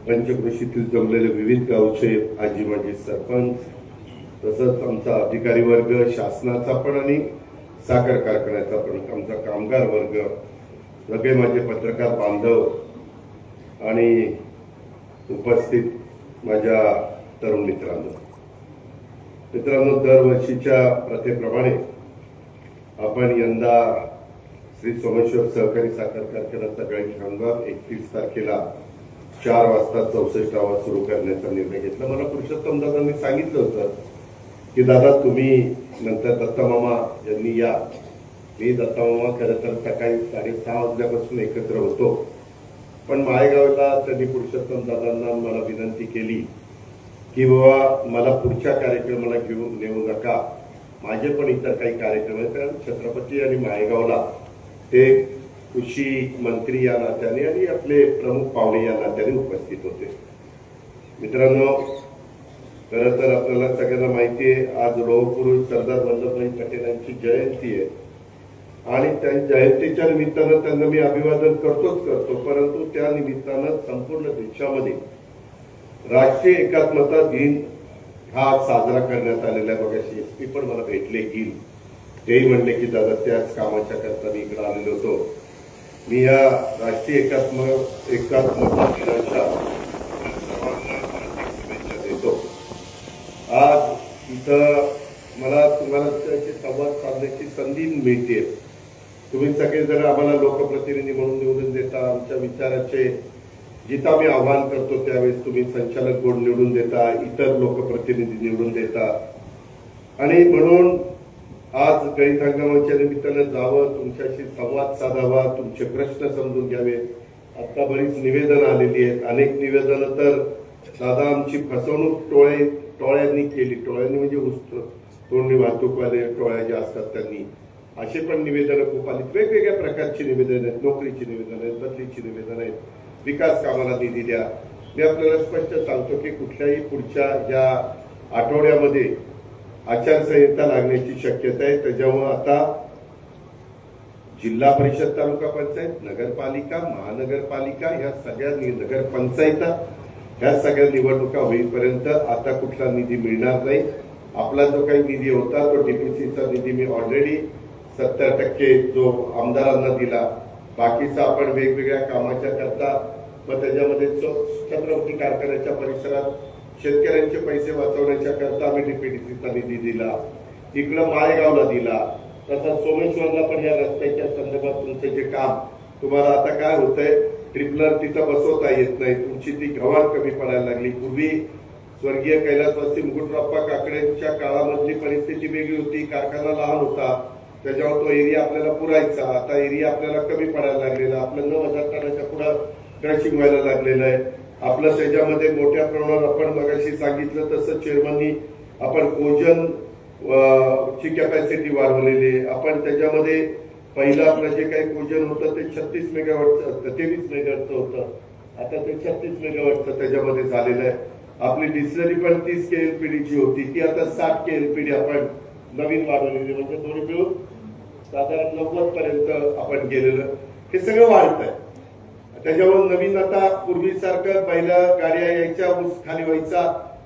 पंचक्रोशीतील जमलेले विविध गावचे आजी माजी सरपंच, तसंच आमचा अधिकारी वर्ग, शासनाचा पण आणि साखर कारखान्याचा पण, आमचा कामगार वर्ग, सगळे माझे पत्रकार बांधव आणि उपस्थित माझ्या तरुण मित्रांनो, दरवर्षीच्या प्रथेप्रमाणे आपण यंदा श्री सोमेश्वर सहकारी साखर कारखान्याचा गळीत हंगाम 31 तारखेला 4 वाजता 64वा सुरू करण्याचा निर्णय घेतला. मला पुरुषोत्तम दादांनी सांगितलं होतं की दादा तुम्ही नंतर दत्तामामा यांनी या. मी दत्तामामा खरं तर सकाळी 6:30 वाजल्यापासून एकत्र होतो, पण माळेगावला त्यांनी पुरुषोत्तम दादांना मला विनंती केली की बाबा मला पुढच्या कार्यक्रमाला घेऊन नेऊ नका, माझे पण इतर काही कार्यक्रम आहेत. कारण छत्रपती आणि माळेगावला ते कृषी मंत्री या नात्याने आणि आपले प्रमुख पाहुणे या नात्याने उपस्थित होते. मित्रांनो, खरं तर आपल्याला सगळ्यांना माहिती आहे आज लोहपुरुष सरदार वल्लभभाई पटेलांची जयंती आहे आणि त्या जयंतीच्या निमित्तानं त्यांना मी अभिवादन करतो, परंतु त्या निमित्तानं संपूर्ण देशामध्ये राष्ट्रीय एकात्मता दिन हा साजरा करण्यात आलेला आहे. बघा एसपी पण मला भेटले की तेही म्हणले की दादा त्याच कामाच्या करता मी इकडे आलेलो होतो. मी या राष्ट्रीय एकात्मता दिनाच्या सर्वांना शुभेच्छा देतो. आज इथं मला तुम्हाला संवाद साधण्याची संधी मिळते. तुम्ही सगळे जर आम्हाला लोकप्रतिनिधी म्हणून निवडून देता, आमच्या विचाराचे जिथं आम्ही आव्हान करतो त्यावेळेस तुम्ही संचालक बोर्ड निवडून देता, इतर लोकप्रतिनिधी निवडून देता आणि म्हणून आज गळीत हंगामाच्या निमित्तानं जावं, तुमच्याशी संवाद साधावा, तुमचे प्रश्न समजून घ्यावे. आता बरीच निवेदन आलेली आहेत. अनेक निवेदनं तर दादा आमची फसवणूक टोळ्यांनी केली. टोळ्यांनी म्हणजे तोंडी वाहतूकवाले टोळ्या ज्या असतात त्यांनी, असे पण निवेदनं खूप आली. वेगवेगळ्या प्रकारची निवेदन आहेत, नोकरीची निवेदन आहेत, बदलीची निवेदन आहेत, विकास कामाला निधी द्या. मी आपल्याला स्पष्ट सांगतो की कुठल्याही पुढच्या या आठवड्यामध्ये आचारसंहिता लागण्याची शक्यता आहे. त्याच्यामुळे आता जिल्हा परिषद, तालुका पंचायत, नगरपालिका, महानगरपालिका ह्या सगळ्या नगरपंचायता ह्या सगळ्या निवडणुका होईपर्यंत आता कुठला निधी मिळणार नाही. आपला जो काही निधी होता तो डीपीसीचा निधी मी ऑलरेडी 70% जो आमदारांना दिला. बाकीचा आपण वेगवेगळ्या कामाच्या करता, मग त्याच्यामध्ये छत्रपती कारखान्याच्या परिसरात शेतकऱ्यांचे पैसे वाचवण्याच्या करता आम्ही डीपीडीसीचा निधी दिला, इकडं माळेगावला दिला. तसंच सोमेश्वरला पण या रस्त्याच्या संदर्भात तुमचं जे काम, तुम्हाला आता काय होतंय, ट्रिपलर तिथं बसवता येत नाही, तुमची ती गव्हाण कमी पडायला लागली. पूर्वी स्वर्गीय कैलासवासी मुकुटराप्पा काकडेंच्या काळामधली परिस्थिती वेगळी होती. कारखाना लहान होता, त्याच्यावर तो एरिया आपल्याला पुरायचा. आता एरिया आपल्याला कमी पडायला लागलेला, आपलं 9,000 टनाच्या पुढं क्रशिंग व्हायला लागलेलं आहे. आपलं त्याच्यामध्ये मोठ्या प्रमाणावर आपण मगाशी सांगितलं तसं चेअरमननी आपण कोजन ची कॅपॅसिटी वाढवलेली. आपण त्याच्यामध्ये पहिलं आपलं जे काही कोजन होतं ते 36 मेगावॉटचं 23 मेगावॉटचं होतं, आता ते 36 मेगावॉटचं त्याच्यामध्ये झालेलं आहे. आपली डिस्टिलरी पण 30 KLPDची होती, ती आता 60 KLPD आपण नवीन वाढवलेली, म्हणजे दोन्ही मिळून साधारण 90 पर्यंत आपण गेलेलं. हे सगळं वाढत आहे. त्याच्यावर नवीन आता पूर्वीसारखं पहिल्या गाड्या यायच्या, ऊस खाली व्हायचा,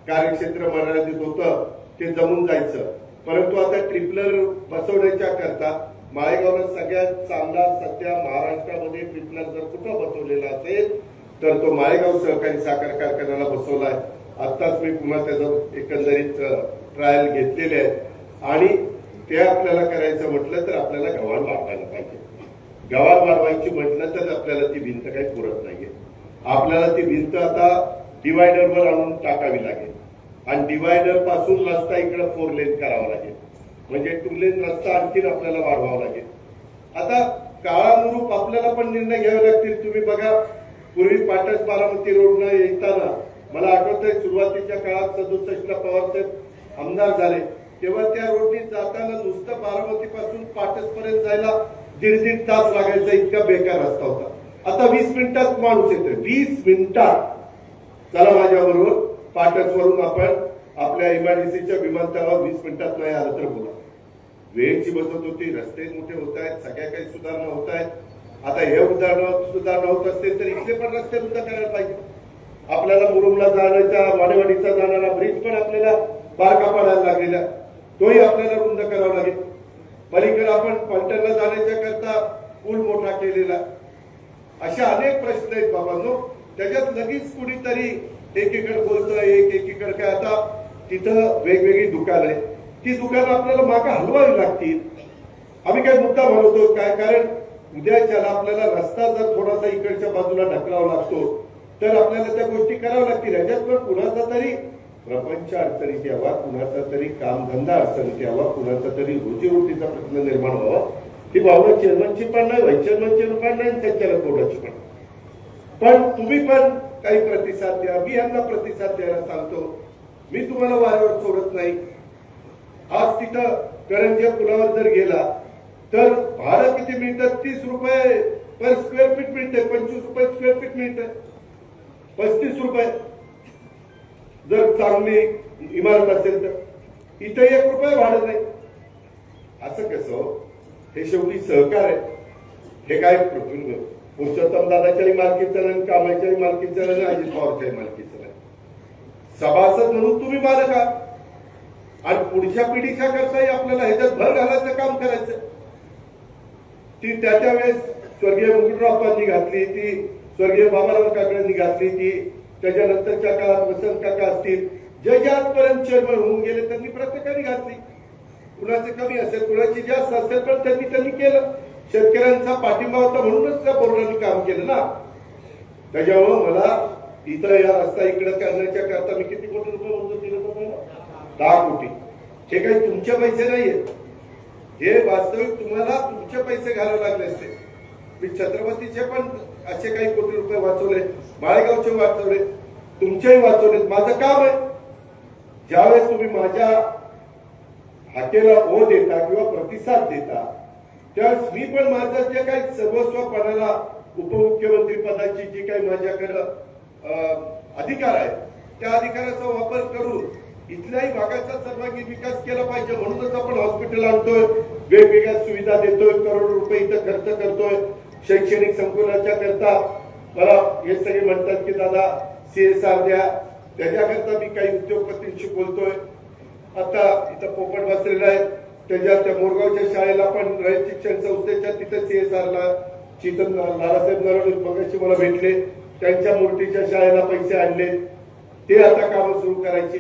कार्यक्षेत्र मर्यादित होतं, ते जमून जायचं. परंतु आता ट्रिपलर बसवण्याच्या करता माळेगावला सगळ्यात चांगला सध्या महाराष्ट्रामध्ये ट्रिपलर जर कुठं बसवलेला असेल तर तो माळेगाव सहकारी साखर कारखान्याला बसवलाय. आत्ताच मी पुन्हा त्याचं एकंदरीत ट्रायल घेतलेले आहेत आणि ते आपल्याला करायचं म्हटलं तर आपल्याला गव्हाण वाढवायला पाहिजे. गव्हाण वाढवायची म्हटलं तर आपल्याला ती भिंत काही पुरत नाहीये. आपल्याला ती भिंत आता डिवायडरवर आणून टाकावी लागेल आणि डिवायडर पासून रस्ता इकडे 4 लेन करावा लागेल, म्हणजे 2 लेन रस्ता आणखीन आपल्याला वाढवावा लागेल. आता काळानुरूप आपल्याला पण निर्णय घ्यावे लागतील. तुम्ही बघा, पूर्वी पाटस बारामती रोडनं येताना मला आठवतंय सुरुवातीच्या काळात 67ला पवारसाहेब आमदार झाले तेव्हा त्या रोडनी जाताना नुसतं बारामतीपासून पाटस पर्यंत जायला 1.5 तास लागायचा, इतका बेकार रस्ता होता. आता 20 मिनिटात माणूस येतोय, 20 मिनिटात. चला माझ्याबरोबर पाटसवरून आपण आपल्या एमआयडीसीच्या विमानतळावर 20 मिनिटात नाही आलं तर बोला. वेळची बचत होती, रस्ते मोठे होत आहेत, सगळ्या काही सुधारणा होत आहेत. आता हे सुधारणा होत असते तर इथले पण रस्ते सुद्धा करायला पाहिजे. आपल्याला मुरुमला जाण्याचा वाडेवाडीचा जाणारा ब्रिज पण आपल्याला बारका पडायला लागलेला, तोही आपल्याला रुंद करावा लागेल. पलीकडे आपण पलटणला जाण्याच्या करता पूल मोठा केलेला. अशा अनेक प्रश्न आहेत बाबांनो. त्याच्यात लगेच कुणीतरी एकीकडे बोलतोय, एकीकडे काय. आता तिथं वेगवेगळी दुकान आहे, ती दुकानं आपल्याला मागे हलवावी लागतील. आम्ही काय मुद्दा म्हणतो काय, कारण उद्याच्याला आपल्याला रस्ता जर थोडासा इकडच्या बाजूला ढकलावा लागतो तर आपल्याला त्या गोष्टी कराव्या लागतील. याच्यात पण कुणाचा तरी प्रपंच अडचणीत यावा, कुणाचा तरी कामधंदा अडचणीत यावा, कुणाचा तरी रोजीरोटीचा प्रश्न निर्माण व्हावा. ही भावना चेअरमनची पण नाही, व्हाईस चेअरमनची पण नाही, संचालक बोर्डाची पण. पण तुम्ही पण काही प्रतिसाद द्या. मी यांना प्रतिसाद द्यायला सांगतो. मी तुम्हाला वाऱ्यावर सोडत नाही. आज तिथं करंजे पुलावर जर गेला तर भाडं किती मिळतं? 30 रुपये पर स्क्वेअर फीट मिळते, 25 रुपये स्क्वेअर फीट मिळते, 35 रुपये जर चांगली इमारत असेल तर. इथे 1 रुपये भाडं नाही. असं कसं? हे शेवटी सहकार आहे. हे काय पुरुषोत्तम दादाच्याही मालकीचं नाही, कामाच्याही मालकीचं नाही, अजित पवारच्याही मालकीचं नाही. सभासद म्हणून तुम्ही मालक आहात आणि पुढच्या पिढीच्या करताही आपल्याला ह्याच्यात भर घालायचं काम करायचं. ती त्या वेळेस स्वर्गीय मुकुटरावांनी घातली, ती स्वर्गीय बाबाराव काकड्यांनी घातली, ती त्याच्यानंतरच्या काळात वसंत काका असतील, जे आजपर्यंत चेअरमन होऊन गेले त्यांनी प्रत्येकाने घातली. कुणाचे कमी असेल, कुणाची जास्त असेल, पण त्यांनी केलं. शेतकऱ्यांचा पाठिंबा होता म्हणूनच त्या बोर्डाने काम केलं ना. त्याच्यामुळे मला इथं या रस्ता इकडे करण्याच्या करता मी किती कोटी रुपये मंजूर केलं तुम्हाला? 10 कोटी. हे काही तुमचे पैसे नाहीये, हे वास्तविक तुम्हाला तुमचे पैसे घालावे लागले असते. मी छत्रपतीचे पण असे काही कोटी रुपये वाचवले, माळेगावचे वाचवले, तुमचेही वाचवले. माझं काम आहे. ज्यावेळेस तुम्ही माझ्या हाकेला ओ देता किंवा प्रतिसाद देता त्यावेळेस मी पण माझं जे काही सर्वस्वपणाला उपमुख्यमंत्री पदाची जी काही माझ्याकडं अधिकार आहे त्या अधिकाराचा वापर करून इथल्याही भागाचा सर्वांगीण विकास केला पाहिजे. म्हणूनच आपण हॉस्पिटल आणतोय, वेगवेगळ्या सुविधा देतोय, करोडो रुपये इथं खर्च करतोय शैक्षणिक संकुलाच्या करता. मला हे सगळे म्हणतात की दादा CSR द्या, त्याच्याकरता मी काही उद्योगपतींशी बोलतोय. आता इथं पोपट बसलेला आहे, त्या मोरगावच्या शाळेला पण रयत शिक्षण संस्थेच्या तिथं CSRला चेतन नारासाहेब नरवणे मगाशी मला भेटले, त्यांच्या मूर्तीच्या शाळेला पैसे आणले, ते आता कामं सुरू करायची.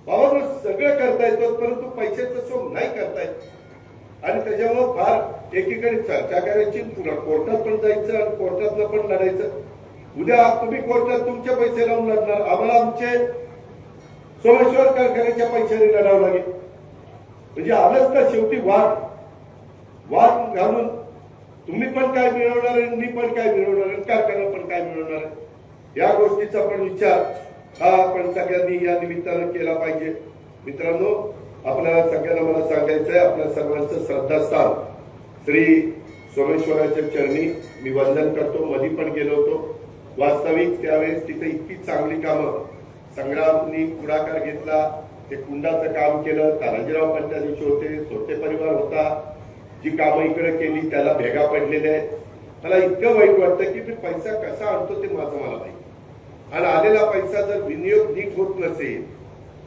बाबा सगळं करता येतं, परंतु पैशाचं सोय नाही करतायत. आणि त्याच्यामुळे फार एकीकडे चर्चा करायची, कोर्टात पण जायचं आणि कोर्टातनं पण लढायचं. उद्या तुम्ही कोर्टात तुमचे पैसे लावून लढणार, आम्हाला आमचे सोमेश्वर कारखान्याच्या पैशाने लढावं लागेल. म्हणजे आलंच का शेवटी वाद घालून तुम्ही पण काय मिळवणार आहे, मी पण काय मिळवणार आहे, कारखाना पण काय मिळवणार आहे. या गोष्टीचा पण विचार हा आपण सगळ्यांनी या निमित्तानं केला पाहिजे. मित्रांनो, आपल्याला सगळ्यांना मला सांगायचं आहे, आपल्या सर्वांचं श्रद्धास्थान श्री सोमेश्वराच्या चरणी मी वंदन करतो. मधी पण गेलो होतो. वास्तविक त्यावेळेस तिथे इतकी चांगली कामं संग्रामनी पुढाकार घेतला, ते कुंडाचं काम केलं, तानाजीराव पण त्या दिवशी होते, सोटे परिवार होता, जी कामं इकडे केली त्याला भेगा पडलेल्या आहेत. मला इतकं वाईट वाटतं की मी पैसा कसा आणतो ते मला माहिती, आणि आलेला पैसा जर विनियोग नीट होत नसेल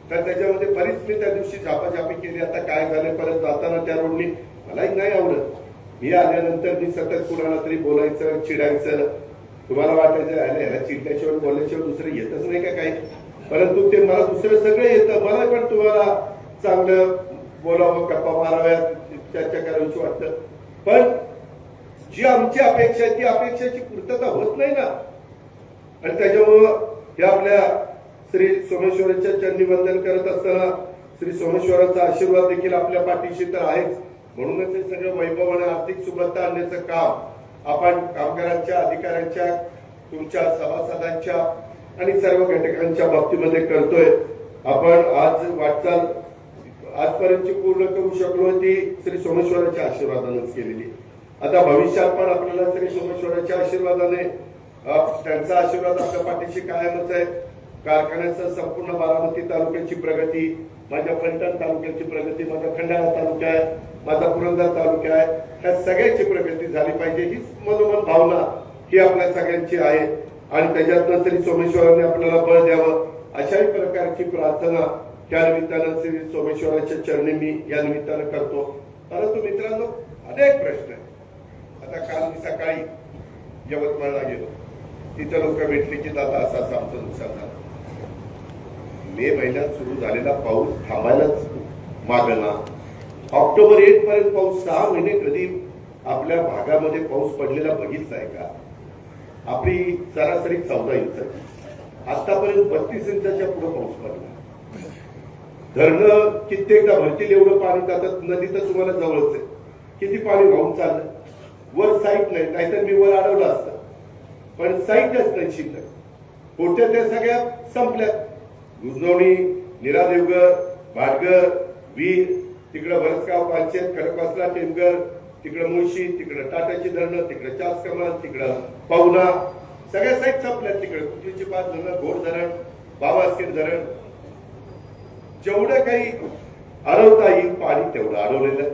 तर त्याच्यामध्ये बरीच मी त्या दिवशी झापाझापी केली. आता काय झालं, परत जाताना त्या रोडनी मलाही नाही आवडत. मी आल्यानंतर मी सतत कुणाला तरी बोलायचं, चिडायचं. तुम्हाला वाटायचं ह्याला चिडल्याशिवाय बोलल्याशिवाय दुसरं येतच नाही का काही, परंतु ते मला दुसरं सगळं येतं. मला पण तुम्हाला चांगलं बोलावं, गप्पा माराव्यात, चर्चा करावीची वाटतं. पण जी आमची अपेक्षा आहे ती अपेक्षाची पूर्तता होत नाही ना. आणि त्याच्यामुळं हे आपल्या श्री सोमेश्वराच्या चरणी वंदन करत असताना श्री सोमेश्वराचा आशीर्वाद देखील आपल्या पाठीशी तर आहेच. म्हणूनच हे सगळं वैभव आणि आर्थिक सुबत्ता आणण्याचं काम आपण कामगारांच्या, अधिकाऱ्यांच्या, तुमच्या सभासदांच्या आणि सर्व घटकांच्या बाबतीमध्ये करतोय. आपण आज वाटचाल आजपर्यंतची पूर्ण करू शकलो ती श्री सोमेश्वराच्या आशीर्वादानेच केलेली. आता भविष्यात पण आपल्याला श्री सोमेश्वराच्या आशीर्वादाने त्यांचा आशीर्वाद आपल्या पाठीशी कायमच आहे. कारखान्याचं संपूर्ण बारामती तालुक्याची प्रगती, माझ्या फलटण तालुक्याची प्रगती, माझा खंडाळा तालुका आहे, माझा पुरंदर तालुका आहे, त्या सगळ्याची प्रगती झाली पाहिजे हीच मनोमन भावना ही आपल्या सगळ्यांची आहे. आणि त्याच्यातनं तरी सोमेश्वराने आपल्याला बळ द्यावं अशाही प्रकारची प्रार्थना त्या निमित्तानं श्री सोमेश्वराच्या चरणी मी या निमित्तानं करतो. परंतु मित्रांनो, अनेक प्रश्न आहेत. आता काल मी सकाळी यवतमाळला गेलो, तिथं लोक भेटली की दादा असं आमचं नुकसान झालं. मे महिन्यात सुरू झालेला पाऊस थांबायलाच मागला. ऑक्टोबर 1 पर्यंत पाऊस 6 महिने कधी आपल्या भागामध्ये पाऊस पडलेला बघितलाय का? आपली सरासरी 14 इंचाची, आतापर्यंत 32 इंचाच्या पुढे पाऊस पडला. धरणं कित्येकदा भरतील एवढं पाणी जातात. नदी तर तुम्हाला जवळच आहे, किती पाणी वाहून चाललं. वर साईट नाही, नाहीतर मी वर अडवलं असतं, पण साईटच नाही शिल्लक. होत्या त्या सगळ्या संपल्या. गुजनवणी, निरादेवगर, भाटगर, वीर, तिकडं भरसगाव, पालचेत, खडकवासला, टेमगर, तिकडं मुळशी, तिकडं टाटाची धरणं, तिकडं चास कमान, तिकडं पवना, सगळ्या साईट संपल्या. तिकडे कुठलीची 5 धरणं, घोड धरण, बाबास्कीर धरण, जेवढं काही अडवता येईल पाणी तेवढं अडवलेलं.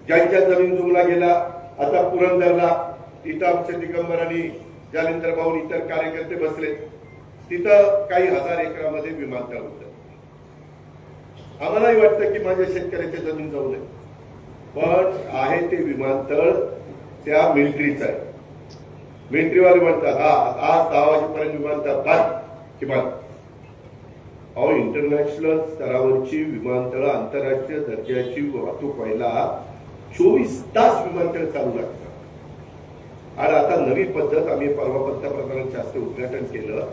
ज्यांच्या जमीन जुमला गेला, आता पुरंदरला तिथं आमच्या दिगंबरांनी, जालिंदर भाऊ, इतर कार्यकर्ते बसले. तिथं काही 1000 एकरामध्ये विमानतळ होतं. आम्हालाही वाटतं की माझ्या शेतकऱ्याच्या जमीन जाऊ नये, पण आहे ते विमानतळ त्या मिलिटरीचं आहे. मिलिटरीवाले म्हणतात आज 10 वाजेपर्यंत विमानतळ बंद किमान. अहो, इंटरनॅशनल स्तरावरची विमानतळ, आंतरराष्ट्रीय दर्जाची वाहतूक व्हायला 24 तास विमानतळ चालू लागतात. आणि आता नवी पद्धत आम्ही परवा पंतप्रधानांच्या हस्ते उद्घाटन केलं.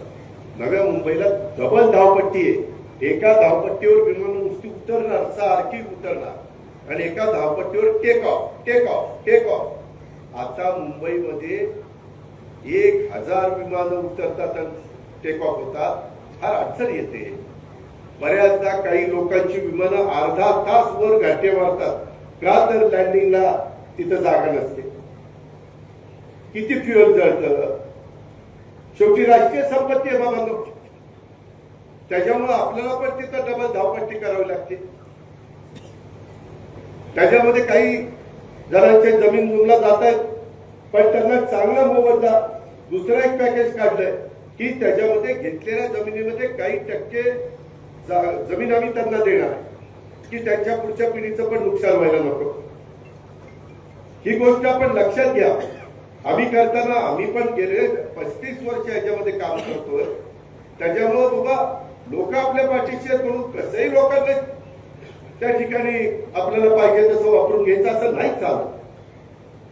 नव्या मुंबईला डबल धावपट्टी आहे. एका धावपट्टीवर विमान नुसती उतरणार, सारखी उतरणार, आणि एका धावपट्टीवर take off take off take off. आता मुंबईमध्ये 1000 विमानं उतरतात आणि टेक ऑफ होतात. फार अडचण येते. बऱ्याचदा काही लोकांची विमानं अर्धा तास वर घाटे मारतात का? तर लँडिंगला तिथं जागा नसते. किती फ्युएल जळतं. शेवटी राष्ट्रीय संपत्ती आहे बाबा. त्याच्यामुळे आपल्याला पण तिथं डबल धावपट्टी करावी लागते. त्याच्यामध्ये काही जणांच्या जमीन जुमला जात आहेत, पण त्यांना चांगला मोबदला दुसरं एक पॅकेज काढलंय की त्याच्यामध्ये घेतलेल्या जमिनीमध्ये काही टक्के जमीन आम्ही त्यांना देणार की त्यांच्या पुढच्या पिढीचं पण नुकसान व्हायला नको. ही गोष्ट आपण लक्षात घ्या. आम्ही करताना आम्ही पण गेले 35 वर्ष याच्यामध्ये काम करतोय. त्याच्यामुळे बाबा लोक आपल्या पाठीशी आहेत म्हणून कसंही लोकांना त्या ठिकाणी आपल्याला पाहिजे तसं वापरून घ्यायचं असं नाही चालत.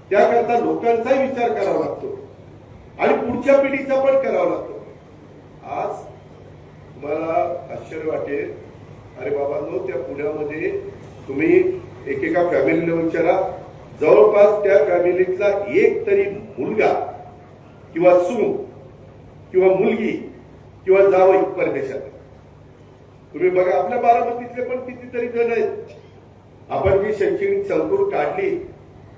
त्याकरता लोकांचाही विचार करावा लागतो आणि पुढच्या पिढीचा पण करावा लागतो. आज तुम्हाला आश्चर्य वाटेल, अरे बाबांनो, त्या पुण्यामध्ये तुम्ही एकेका फॅमिलीला विचारा, जवळपास त्या फॅमिलीतला एक तरी मुलगा किंवा सून किंवा मुलगी किंवा जावई परदेशात. तुम्ही बघा, आपल्या बारामतीतले पण कितीतरी जण आहेत. आपण जी शैक्षणिक संकुल काढली,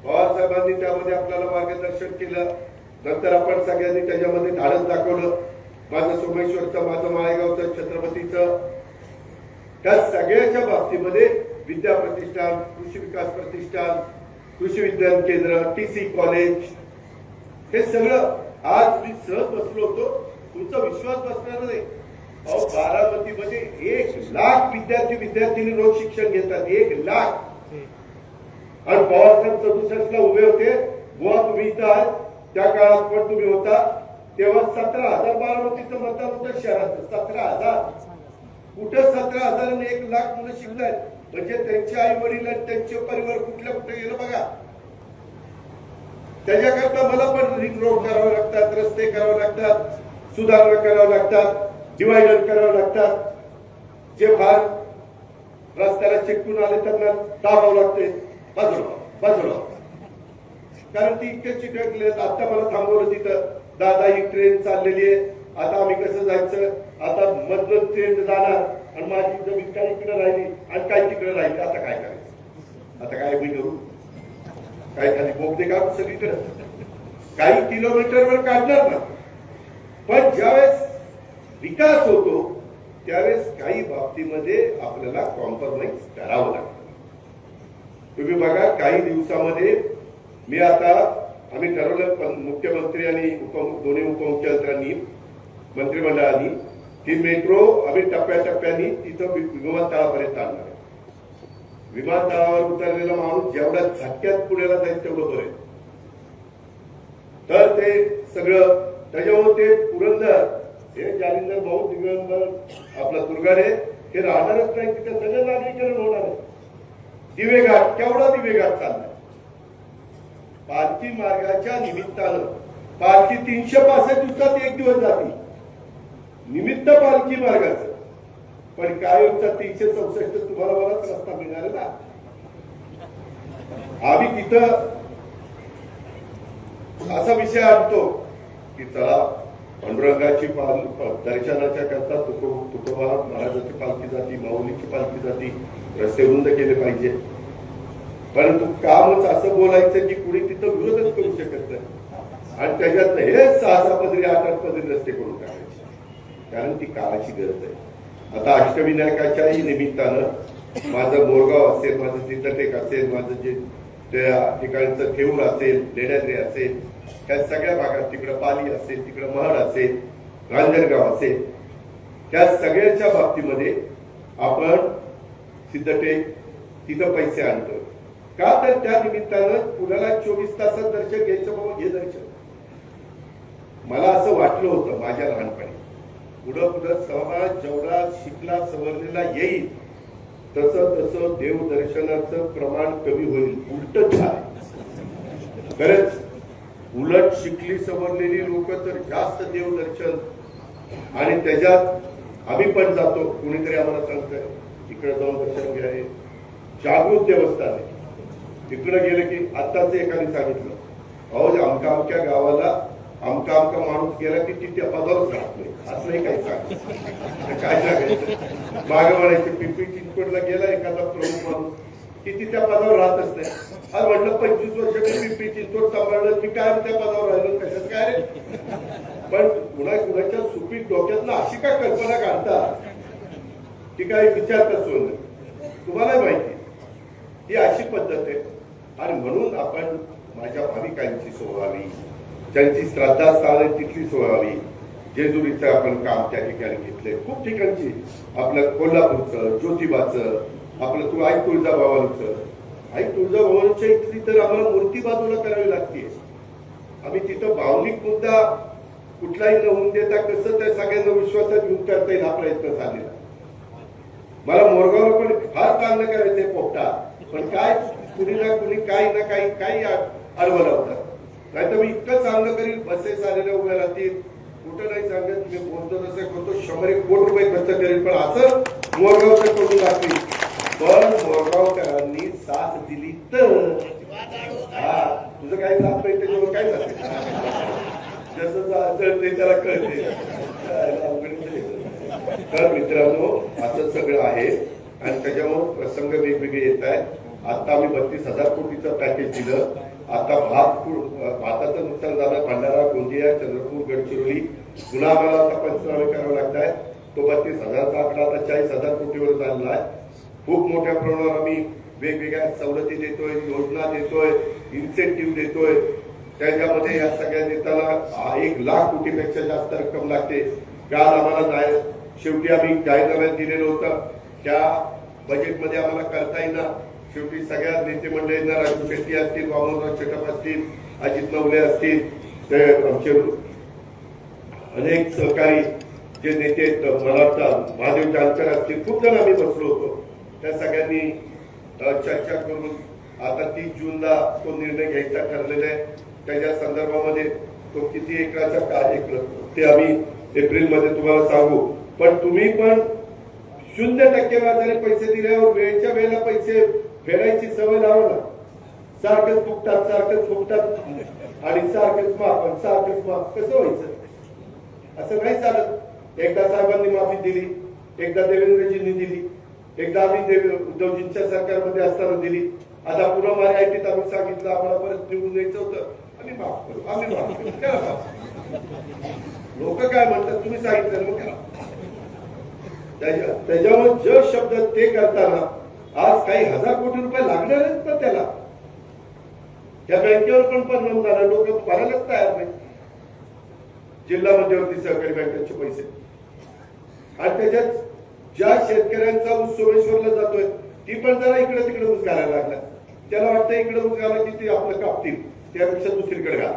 पवार साहेबांनी त्यामध्ये आपल्याला मार्गदर्शन केलं. नंतर आपण सगळ्यांनी त्याच्यामध्ये धाडस दाखवलं. माझं सोमेश्वरचं, माझं माळेगावचं, छत्रपतीचं, त्या सगळ्याच्या बाबतीमध्ये विद्या प्रतिष्ठान, कृषी विकास प्रतिष्ठान, कृषी विज्ञान केंद्र, TC कॉलेज, हे सगळं आज मी सहज बसलो होतो. तुमचा विश्वास बसणार नाही. अहो, बारामतीमध्ये 1 लाख विद्यार्थिनी रोज शिक्षण घेतात. 1 लाख. आणि पवारसाहेब 67ला उभे होते. गोवा तुम्ही इथं आहात, त्या काळात पण तुम्ही होता. तेव्हा 17,000 बारामतीचं मतदान होतं शहराचं. 17,000. कुठं 17,000 आणि 1 लाख मुलं शिकतायत. म्हणजे त्यांचे आई वडील आणि त्यांचे परिवार कुठल्या कुठे गेलं बघा. त्याच्याकरता मला पण रिंग रोड करावे लागतात, रस्ते करावे लागतात, सुधारणा कराव्या लागतात, डिवायडर करावे लागतात. जे फार रस्त्याला चिटकून आले त्यांना दाबावं लागते, बाजूला, कारण ती इतके चिटकले. आता मला थांबवलं तिथं, दादा ही ट्रेन चाललेली आहे, आता आम्ही कसं जायचं, आता मधलं ट्रेन जाणार आणि माझी जमीन काही इकडे राहिली आणि काही तिकडे राहिली, आता काय करायचं? आता काय मी करू? काय खाली बोगदे काढू सगळीकडे, काही किलोमीटरवर काढणार ना. पण ज्यावेळेस विकास होतो त्यावेळेस काही बाबतीमध्ये आपल्याला कॉम्प्रोमाइज करावं लागतं. तुम्ही बघा, काही दिवसामध्ये मी आता आम्ही ठरवलं मुख्यमंत्री आणि दोन्ही उपमुख्यमंत्र्यांनी मंत्रिमंडळाने की मेट्रो आम्ही टप्प्याटप्प्याने तिथं विमानतळापर्यंत आणणार आहे. विमानतळावर उतरलेला माणूस जेवढ्या झटक्यात पुण्याला जाईल तेवढं बरं. तर ते सगळं त्याच्यामुळे ते पुरंदर हे जालिंदर भाऊ दिव्यांबर आपला दुर्गाडे हे राहणारच नाही. तिथे सगळं नागरीकरण होणार आहे. दिवेघाट केवढा दिवेघाट चाललाय पालखी मार्गाच्या निमित्तानं. पालखी 365 दिवसात एक दिवस जाते निमित्त पालखी मार्गाचं. पण काय होता 364 तुम्हाला बराच रस्ता मिळणार ना. आम्ही तिथं असा विषय आणतो की चला पांडुरंगाची दर्शनाच्या करता तुकोबा महाराजाची पालखी जाती, माऊलीची पालखी जाती, रस्ते रुंद केले पाहिजे. परंतु कामच असं बोलायचं की कुणी तिथं विरोधच करू शकत नाही. आणि त्याच्यात हे 6 पदरी 8 पदरी रस्ते करून टाकायचे. कारण ती काळाची गरज आहे. आता अष्टविनायकाच्याही निमित्तानं माझं मोरगाव असेल, माझं सिद्धटेक असेल, माझं जे त्या ठिकाणचं ठेऊर असेल, लेण्याद्री असेल, त्या सगळ्या भागात तिकडं पाली असेल, तिकडं महड असेल, रांजणगाव असेल, त्या सगळ्याच्या बाबतीमध्ये आपण सिद्धटेक तिथं पैसे आणतो. का तर त्या निमित्तानं पुण्याला 24 तासात दर्शन घ्यायचं. बाबा हे दर्शन मला असं वाटलं होतं माझ्या लहानपणी. पुढं समाज जेवढा शिकला सवरलेला येईल तसं तसं देवदर्शनाचं प्रमाण कमी होईल. उलट झालं खरंच. उलट शिकली सवरलेली लोक तर जास्त देवदर्शन आणि त्याच्यात आम्ही पण जातो. कुणीतरी आम्हाला सांगतंय इकडे जाऊन दर्शन घ्या. जागृत देवस्थान आहे. तिकडे गेलं की आत्ताच एकाने सांगितलं अहो अमक्या गावाला आमका माणूस गेला की तिथे पदावरच राहत नाही. असंही काही सांग काय सांगायचं. मागे म्हणायचे पिंपरी चिंचवडला गेला एखादा प्रमुख माणूस की ती त्या पदावर राहतच नाही. आज म्हटलं 25 वर्ष मी पिंपरी चिंचवड सांभाळलं मी काय त्या पदावर राहिलो कशात काय रे. पण कुणाच्या सुपीक डोक्यातनं अशी काय कल्पना काढतात की काही विचारता सोय. तुम्हाला माहिती ही अशी पद्धत आहे. आणि म्हणून आपण माझ्या भाविकांची सोय व्हावी, ज्यांची श्रद्धास्थान आहे तिथली सोय व्हावी. जेजुरीचं आपण काम त्या ठिकाणी घेतलंय. खूप ठिकाणची आपलं कोल्हापूरचं, ज्योतिबाचं, आपलं तू आई तुळजाभवानीचं. आई तुळजाभवानीच्या इथली तर आम्हाला मूर्ती बाजूला करावी लागते. आम्ही तिथं भावनिक मुद्दा कुठलाही न होऊन देता कसं त्या सगळ्यांना विश्वासात घेऊन करता येईल हा प्रयत्न चाललेला. मला मोरगावला पण फार चांगलं करायचंय पोपटा. पण काय कुणी ना कुणी काही ना काही अडवलं होतं. नाही तर मी इतकं चांगलं करील बसेस आलेल्या उभ्या राहतील. कुठं नाही सांगत मी बोलतो तसं करतो 100 कोटी रुपये खर्च करेल पण असं मोरगावचं करून लागतील. पण मोरगावकरांनी साथ दिली तर तुझं काही जात नाही त्याच्यावर काय जाते जसं ते त्याला कळते. तर मित्रांनो असं सगळं आहे आणि त्याच्यामुळे प्रसंग वेगवेगळे येत आहेत. आता आम्ही 32,000 कोटीचं पॅकेज दिलं. आता भाताचं नुकसान झालं. भंडारा, गोंदिया, चंद्रपूर, गडचिरोली पुन्हा आम्हाला आता पंचनामे करावे लागत आहेत. तो 32,000चा आकडा आता 40,000 कोटीवर झालेला आहे. खूप मोठ्या प्रमाणावर आम्ही वेगवेगळ्या सवलती देतोय, योजना देतोय, इन्सेंटिव्ह देतोय. त्याच्यामध्ये या सगळ्या देताना 1,00,000 कोटीपेक्षा जास्त रक्कम लागते. काल आम्हाला शेवटी आम्ही जाहीरनाम्यात दिलेलं होतं त्या बजेटमध्ये आम्हाला करता येईना. शेवटी सगळ्या नेते मंडळींना राजू शेट्टी असतील, वामनराव चटप असतील, अजित नवले असतील, ते आमचे अनेक सहकारी जे नेते मला वाटतं महादेव जानकर असतील, खूप जण आम्ही बसलो होतो. त्या सगळ्यांनी चर्चा करून आता 30 जूनला तो निर्णय घ्यायचा ठरलेला आहे. त्याच्या संदर्भामध्ये तो किती एकराचा कार्य ते आम्ही एप्रिलमध्ये तुम्हाला सांगू. पण तुम्ही पण 0% व्याजाने पैसे दिल्यावर वेळच्या वेळेला पैसे फेडायची सवय लावा ना. सारखंच फुकटात आणि सारखंच माफ कसं व्हायचं. असं नाही चालत. एकदा साहेबांनी माफी दिली, एकदा देवेंद्रजींनी दिली, एकदा आम्ही उद्धवजींच्या सरकारमध्ये असताना दिली. आता पुन्हा महाआयटीत आम्ही सांगितलं आम्हाला परत निवडून द्यायचं होतं. आम्ही माफ करू करा. लोक काय म्हणतात तुम्ही सांगितलं मग करा. त्याच्यामुळे जो शब्द ते करताना आज काही 1000 कोटी रुपये लागणार आहेत ना त्याला. त्या बँकेवर पण परिणाम झाला, लोक भरायलाच तयार नाही जिल्हा मध्यवर्ती सहकारी बँकेचे पैसे. आणि त्याच्यात ज्या शेतकऱ्यांचा ऊस सोमेश्वरला जातोय ती पण जरा इकडे तिकडे ऊस घालायला लागला. त्याला वाटतं इकडे ऊस घालायची ती आपलं कापतील, त्यापेक्षा दुसरीकडे घाल.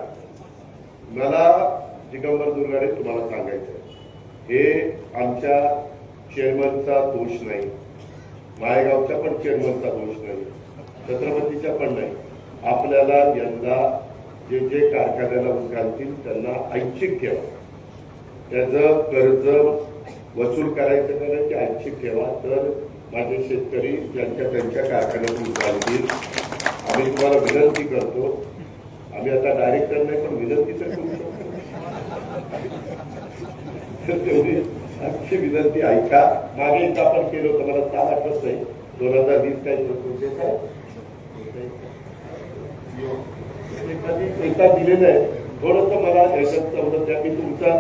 मला दिगंबर दुर्गाडे तुम्हाला सांगायचं, हे आमच्या चेअरमनचा दोष नाही, माळेगावच्या पण चेअरमनचा दोष नाही, छत्रपतीच्या पण नाही. आपल्याला यंदा जे जे कारखान्याला ऊस घालतील त्यांना ऐच्छिक ठेवा, त्याचं कर्ज वसूल करायचं नाही ते ऐच्छिक ठेवा. तर माझे शेतकरी ज्यांच्या त्यांच्या कारखान्यात ऊस घालतील. आम्ही तुम्हाला विनंती करतो, आम्ही आता डायरेक्टर नाही पण विनंती तर करू शकतो, तर तेवढी आमची विनंती ऐका. मागे एकदा आपण केलं होतं, मला साल आठवत नाही, 2020 काही एकदा दिलेलं आहे. थोडस मला याच्यात तेवढं द्या, मी तुमचा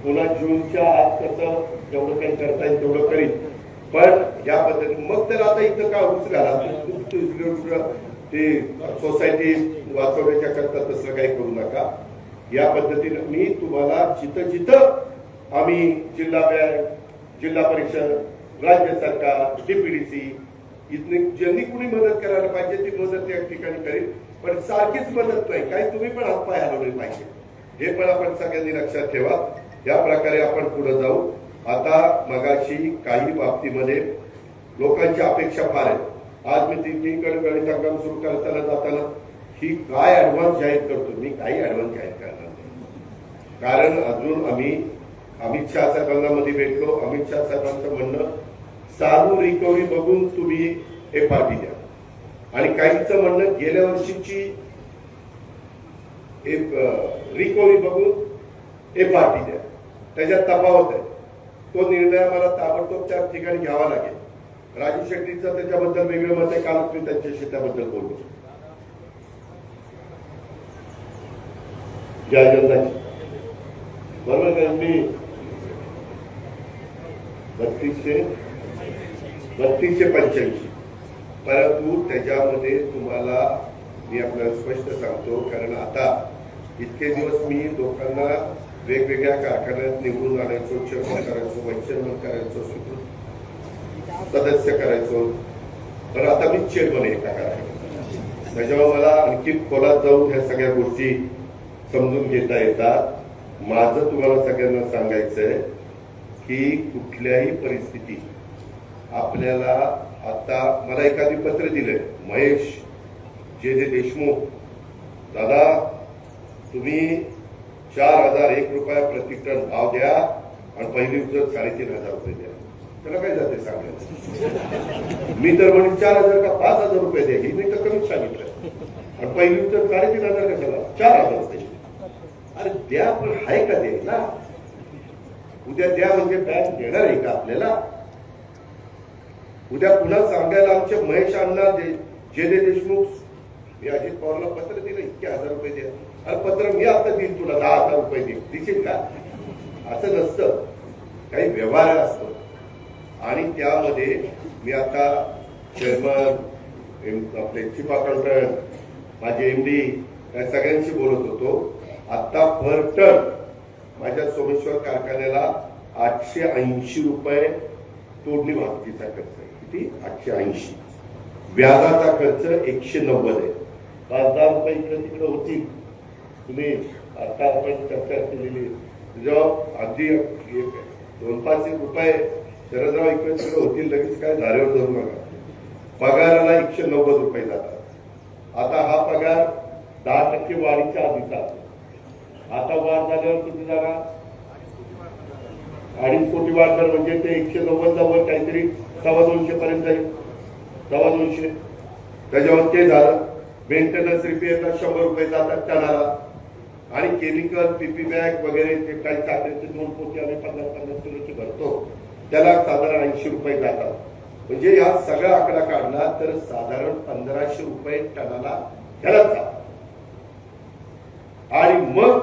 पुन्हा जूनच्या आत कसं जेवढं काही करता येईल तेवढं करीन. पण या पद्धतीने मग तर आता इथं का ऊस घाला, ते सोसायटी वाचवण्याच्या करता तसं काही करू नका. या पद्धतीने मी तुम्हाला जिथं जिथं आम्ही जिल्हा बँक, जिल्हा परिषद, राज्य सरकार, डीपीडीसी इथली ज्यांनी कुणी मदत करायला पाहिजे ती मदत या ठिकाणी करेल. पण सारखीच मदत नाही, काही तुम्ही पण हातपाय हलवले पाहिजे, हे पण आपण सगळ्यांनी लक्षात ठेवा. या प्रकारे आपण पुढे जाऊ. आता मगाशी काही बाबतीमध्ये लोकांची अपेक्षा फार आहे. आज मी तिन्हीकडे गणित हंगाम सुरू करताना जाताना ही काय ऍडव्हान्स जाहीर करतो, मी काही ऍडव्हान्स जाहीर करणार नाही. कारण अजून आम्ही अमित शहा साहेबांना मध्ये भेटलो. अमित शहा साहेबांचं म्हणणं चालू रिकव्हरी बघून तुम्ही हे पार्टी द्या, आणि काहींचं म्हणणं गेल्या वर्षीची रिकव्हरी बघून हे पार्टी द्या. त्याच्यात तफावत आहे. तो निर्णय मला ताबडतोब त्या ठिकाणी घ्यावा लागेल. राजू शेट्टीचं त्याच्याबद्दल वेगळं मत आहे, काल मी त्यांच्याशी त्याबद्दल बोललो. ज्या जनताची बरोबर आहे, मी 3285, परंतु त्याच्यामध्ये तुम्हाला मी आपल्याला स्पष्ट सांगतो, कारण आता इतके दिवस मी लोकांना वेगवेगळ्या कारखान्यात निवडून आणायचो, चेअरमन करायचो, व्हाईस चेअरमन करायचो, सदस्य करायचो. पण आता मी चेअरमन आहे एका कारखान्यात. त्याच्यामुळे मला आणखी खोलात जाऊन ह्या सगळ्या गोष्टी समजून घेता येतात. माझं तुम्हाला सगळ्यांना सांगायचंय की कुठल्याही परिस्थितीत आपल्याला, आता मला एखादी पत्र दिलंय, महेश जे देशमुख दादा तुम्ही 4001 रुपया प्रति टन भाव द्या आणि पहिली उचल 3500 रुपये द्या. त्याला काय जाते सांगायचं? मी तर म्हणून 4000 का 5000 रुपये द्या, ही नाही तर कमीच सांगितलं. आणि पहिली उचल 3500 कशाला? 4000 रुपये. अरे द्या, पण हाय का द्यायला? उद्या द्या म्हणजे बँक देणार आहे का आपल्याला? उद्या पुन्हा सांगायला आमचे महेश अण्णा जे देशमुख, मी अजित पवारला पत्र दिलं इतके 1000 रुपये द्या. अरे पत्र मी आता देईल तुला 10,000 रुपये देशील का? असं नसतं, काही व्यवहार असतो. आणि त्यामध्ये मी आता चेअरमन, आपले चीफ अकाउंटंट, माझे एमडी या सगळ्यांशी बोलत होतो. आता पर टन माझ्या सोमेश्वर कारखान्याला 880 रुपये तोडणी वाहतुकीचा खर्च आहे. किती? 880. व्याजाचा खर्च 190 आहे. 5-10 रुपये इकडे तिकडे होतील. तुम्ही आता आपण चर्चा केलेली, जेव्हा अगदी 2-5 रुपये शरदराव इकडे तिकडे होतील, लगेच काय धारेवर धरू नका. पगाराला 190 रुपये जातात. आता हा पगार 10% वाढीच्या आधीचा. आता वाढ झाल्यावर किती जाणार? 2.5 कोटी वाढणार, म्हणजे ते 190 वर काहीतरी 250 पर्यंत जाईल. 250. त्याच्यावर ते झालं. मेंटेनन्स रिपेअरला 100 रुपये जातात टनाला. आणि केमिकल, पीपी बॅग वगैरे ते काही साखरेचे 2 पोती आम्ही 50-50 किलोची भरतो, त्याला साधारण 80 रुपये जातात. म्हणजे या सगळा आकडा काढला तर साधारण 1500 रुपये टनाला त्याला जातात. आणि मग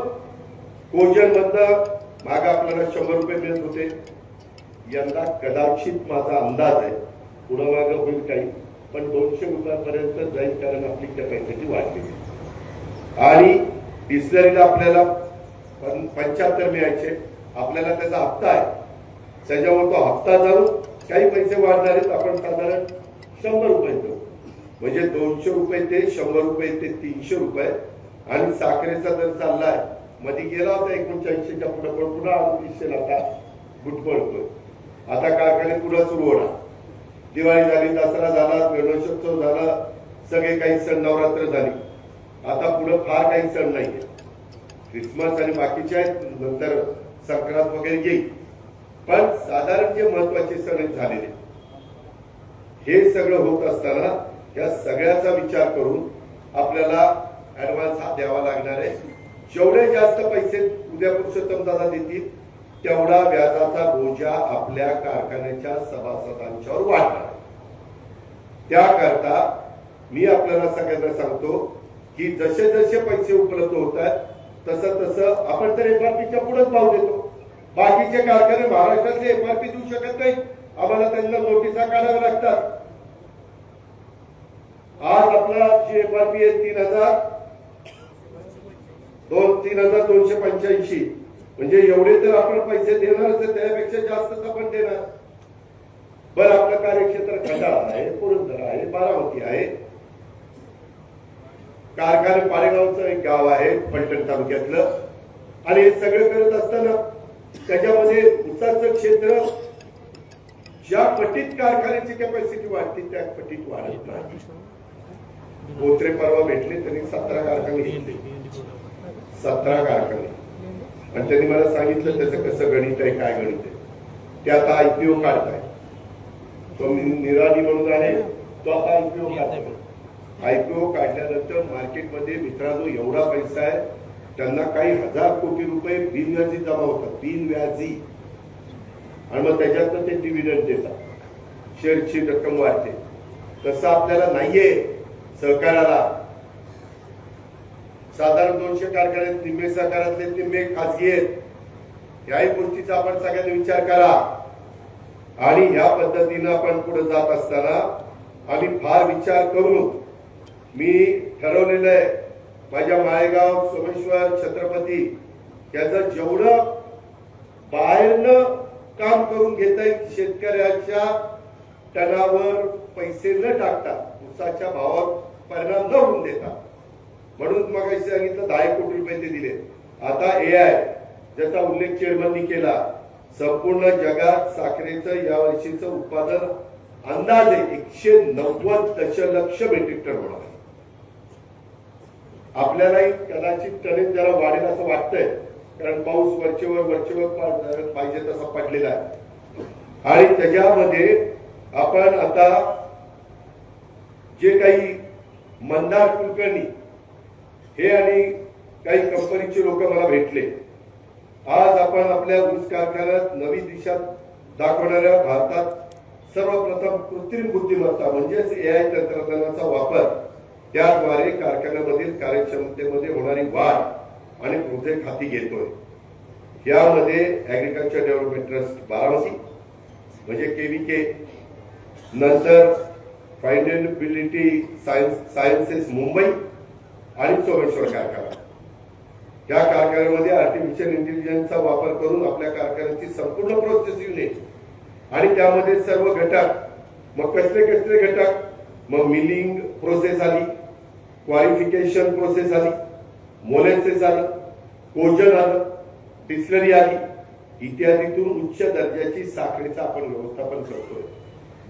कोजन मधनं मागे आपल्याला 100 रुपये मिळत होते. यंदा कदाचित माझा अंदाज आहे पुढं मागं होईल काही, पण 200 रुपयापर्यंत जाईल, कारण आपली कॅपॅसिटी वाढली. आणि डिस्लरीला आपल्याला 75 मिळायचे, आपल्याला त्याचा हप्ता आहे, त्याच्यावर तो हप्ता जाऊन काही पैसे वाढणार आहेत, आपण साधारण 100 रुपये देऊ, म्हणजे 200 रुपये ते 100 रुपये ते 300 रुपये. आणि साखरेचा दर चाललाय, मध्ये गेला होता 89च्या पुढे, पण पुन्हा 38 आता गुटमळतोय. आता कारखाने पुन्हा सुरू होणार, दिवाळी झाली, दसरा झाला, गणेशोत्सव झाला, सगळे काही सण, नवरात्र झाली, आता पुढे फार काही सण नाहीये, क्रिसमस आणि बाकीचे आहेत, नंतर संक्रांत वगैरे येईल. पण साधारण जे महत्वाचे सण झालेले, हे सगळं होत असताना या सगळ्याचा विचार करून आपल्याला ऍडव्हान्स हा द्यावा लागणार आहे. जेवढे जास्त पैसे उद्या पुरुषोत्तम दादा देतील, तेवढा व्याजाचा बोजा आपल्या कारखान्याच्या सभासदांच्यावर वाढणार. त्याकरता मी आपल्याला सगळ्यांना सांगतो की जसे जसे पैसे उपलब्ध होत आहेत, तसं तसं आपण तर एफआरपीच्या पुढेच भाव देतो. बाकीचे कारखाने महाराष्ट्रातले एफआरपी देऊ शकत नाही, आम्हाला त्यांना नोटिसा काढाव्या लागतात. आज आपला जी एफआरपी आहे 3,285, म्हणजे एवढे तर आपण पैसे देणारच, त्यापेक्षा जास्तच आपण देणार. बरं, आपलं कार्यक्षेत्र खंडाळा आहे, पुरंदर आहे, बारामती आहे, कारखाने पाडेगावचं एक गाव आहे फलटण तालुक्यातलं, आणि हे सगळं करत असताना त्याच्यामध्ये उसाचं क्षेत्र ज्या पटीत कारखान्याची कॅपॅसिटी वाढते त्या पटीत वाढत नाही. बोत्रे परवा भेटले, त्यांनी 17 कारखाने घेतले, 17 कारखाने, आणि त्यांनी मला सांगितलं त्याचं कसं गणित आहे, काय गणित आहे. ते आता आयपीओ काढताय, तो निराली म्हणून आहे, तो आता आयपीओ काढताय. आयपीओ काढल्यानंतर मार्केटमध्ये मित्रांनो एवढा पैसा आहे, त्यांना काही 1000 कोटी रुपये बिनव्याजी जमा होतात, बिनव्याजी, आणि मग त्याच्यातनं ते डिव्हिडंड देतात, शेअरची रक्कम वाढते. तसं आपल्याला नाहीये. सहकाराला साधारण 200 कारखाने, निम्मे सहकारातले, निम्मे खासगी आहेत. याही गोष्टीचा आपण सगळ्यांनी विचार करा. आणि या पद्धतीनं आपण पुढे जात असताना आम्ही फार विचार करून मी ठरवलेलं आहे, माझ्या माळेगाव, सोमेश्वर, छत्रपती याचं जेवढं बाहेरनं काम करून घेता येईल, शेतकऱ्याच्या टनावर पैसे न टाकता, उसाच्या भावावर परिणाम न होऊन देता, म्हणून मग सांगितलं 10 कोटी रुपये ते दिले. आता एआय ज्याचा उल्लेख चेअरमननी केला, संपूर्ण जगात साखरेचं या वर्षीचं उत्पादन अंदाजे 190 दशलक्ष मेट्रिक टन होणार आहे. आपल्यालाही कदाचित टनेज जरा वाढेल असं वाटतंय, कारण पाऊस वरचेवर पाहिजे तसा पडलेला आहे. आणि त्याच्यामध्ये आपण आता जे काही मंदार कुलकर्णी हे आणि काही कंपनीचे लोक मला भेटले. आज आपण आपल्या ऊस कारखान्यात नवी दिशा दाखवणाऱ्या भारतात सर्वप्रथम कृत्रिम बुद्धिमत्ता म्हणजेच एआय तंत्रज्ञानाचा वापर, त्याद्वारे कारखान्यामधील कार्यक्षमतेमध्ये होणारी वाढ आणि प्रोजेक्ट हाती घेतोय. यामध्ये ऍग्रीकल्चर डेव्हलपमेंट ट्रस्ट बारामती म्हणजे केव्हीके, नंतर फायनॅबिलिटी सायन्सेस मुंबई आणि सोमेश्वर कारखाना, या कारखान्यामध्ये आर्टिफिशियल इंटेलिजन्सचा वापर करून आपल्या कारखान्याची संपूर्ण प्रोसेस युनिट आणि त्यामध्ये सर्व घटक, मग कसले कसले घटक, मग मिलिंग प्रोसेस आली, क्वालिफिकेशन प्रोसेस आली, मोलेसेस आलं, कोजन आलं, डिस्लरी आली, इत्यादीतून उच्च दर्जाची साखरेचं आपण व्यवस्थापन करतोय.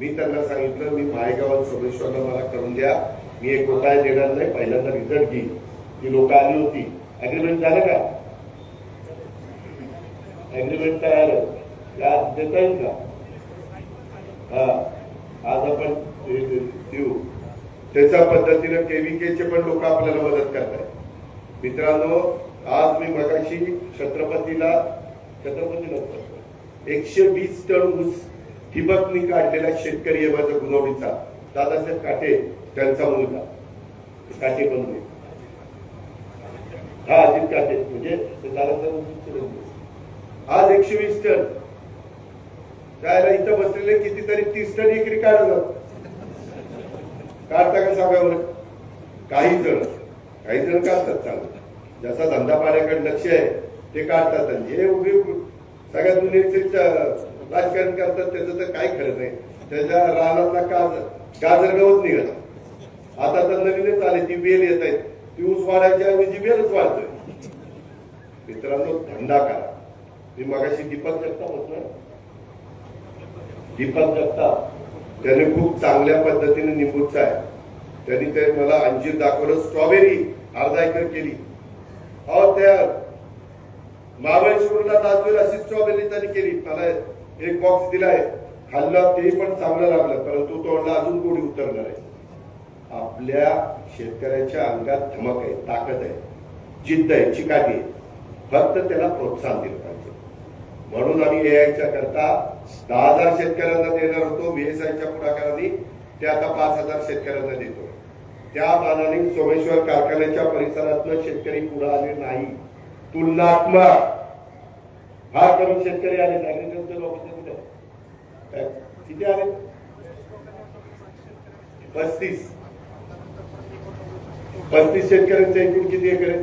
मी त्यांना सांगितलं, मी माळेगाव सोमेश्वरला मला करून द्या, मी एक रुपया देणार नाही, पहिल्यांदा रिझल्ट घेईन. ती लोक आली होती, अग्रीमेंट झालं का? अग्रीमेंट तयार देता येईल का? हा, आज आपण देऊ. त्याच्या पद्धतीनं केव्हीकेचे पण लोक आपल्याला मदत करतात. मित्रांनो, आज मी मगाशी छत्रपती 120 टन ऊस ठिबकनी काढलेला शेतकरी आहे माझा गुणवडीचा, दादासाहेब काटे, त्यांचा मुलगा काटे बनवले. हा, अजित काटे म्हणजे दादासाहेब. आज 120 टन त्याला इथं बसलेले कितीतरी 30 टन एकरी काढलं. काढता का सांगा बरं? काही जण काही जण काढतात चांगलं, ज्याचा धंदा पाण्याकडे लक्ष आहे ते काढतात, आणि जे उभे सगळ्या दुनियेचे राजकारण करतात त्याचं तर काय खरं नाही. त्याच्या रानातला गाजर गवत निघाला. आता तर नवीनच आले, ती बेल येत आहेत, ती ऊस वाढायच्या ऐवजी बेलच वाढतोय. मित्रांनो, धंदा करा. मी मगाशी दीपक जगताप होतो, दीपक जगताप त्याने खूप चांगल्या पद्धतीने निंबूचा आहे, त्यांनी ते मला अंजीर दाखवलं, स्ट्रॉबेरी अर्धा एकर केली. अहो त्या महाबळेश्वरला नाचवेल अशी स्ट्रॉबेरी त्यांनी केली. मला एक बॉक्स दिलाय, खाल्लं, ते पण चांगलं लागलं, परंतु तोंडला अजून गोडी उतरणार आहे. आपल्या शेतकऱ्याच्या अंगात धमक आहे, ताकद आहे, जिद्द आहे, चिकाटी आहे. फक्त त्याला प्रोत्साहन दिलं पाहिजे. म्हणून आम्ही एआयच्या करता 10,000 शेतकऱ्यांना देणार होतो. VSIच्या पुढाकाराने ते आता 5,000 शेतकऱ्यांना देतो. त्या मानाने सोमेश्वर कारखान्याच्या परिसरातनं शेतकरी पुढे आले नाही. तुलनात्मक फार कमी शेतकरी आले. ऍग्रिकल्चर ऑफिसर किती आले? 35 शेतकऱ्यांचं एकूण किती एकर आहे?